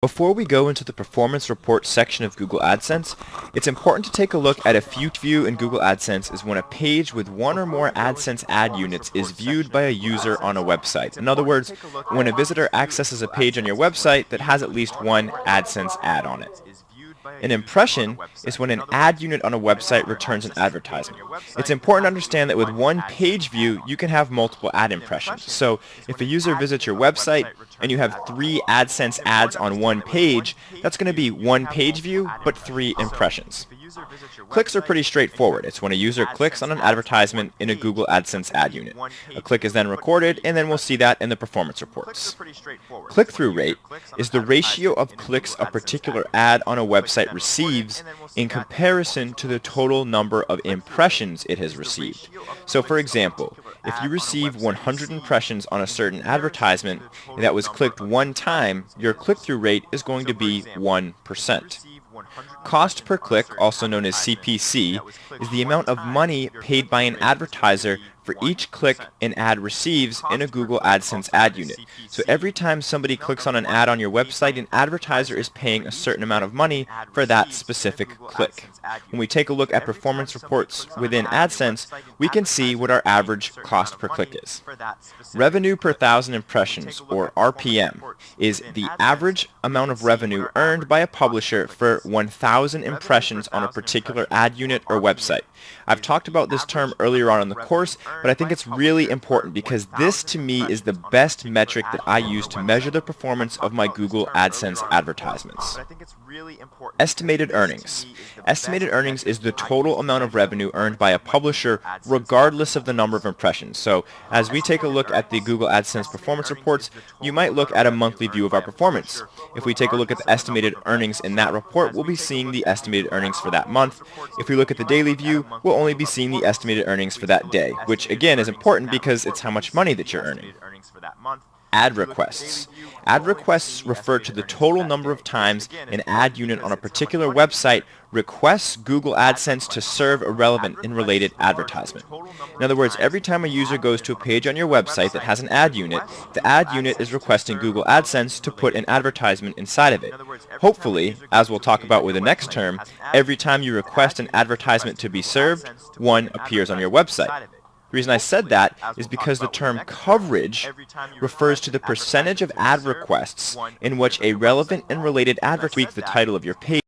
Before we go into the performance report section of Google AdSense, it's important to take a look at a view in Google AdSense is when a page with one or more AdSense ad units is viewed by a user on a website. In other words, when a visitor accesses a page on your website that has at least one AdSense ad on it. An impression is when an ad unit on a website returns an advertisement. It's important to understand that with one page view, you can have multiple ad impressions. So if a user visits your website and you have 3 AdSense ads on one page, that's going to be one page view, but 3 impressions. Clicks are pretty straightforward. It's when a user clicks on an advertisement in a Google AdSense ad unit. A click is then recorded, and then we'll see that in the performance reports. Click-through rate is the ratio of clicks a particular ad on a website receives in comparison to the total number of impressions it has received. So for example, if you receive 100 impressions on a certain advertisement that was clicked one time, your click-through rate is going to be 1%. Cost per click, also known as CPC, is the amount of money paid by an advertiser for each click an ad receives in a Google AdSense ad unit. So every time somebody clicks on an ad on your website, an advertiser is paying a certain amount of money for that specific click. When we take a look at performance reports within AdSense, we can see what our average cost per click is. Revenue per thousand impressions, or RPM, is the average amount of revenue earned by a publisher for 1,000 impressions on a particular ad unit or website. I've talked about this term earlier on in the course, but I think it's really important because this to me is the best metric that I use to measure the performance of my Google AdSense advertisements. Estimated earnings. Estimated earnings is the total amount of revenue earned by a publisher regardless of the number of impressions. So as we take a look at the Google AdSense performance reports, you might look at a monthly view of our performance. If we take a look at the estimated earnings in that report, we'll be seeing the estimated earnings for that month. If we look at the daily view, we'll only be seeing the estimated earnings for that day, which again is important because it's how much money that you're earning. Ad requests. Ad requests refer to the total number of times an ad unit on a particular website requests Google AdSense to serve a relevant and related advertisement. In other words, every time a user goes to a page on your website that has an ad unit, the ad unit is requesting Google AdSense to put an advertisement inside of it. Hopefully, as we'll talk about with the next term, every time you request an advertisement to be served, one appears on your website. The reason I said that is because the term coverage refers to the percentage of ad requests in which a relevant and related advertisement tweaks the title of your page.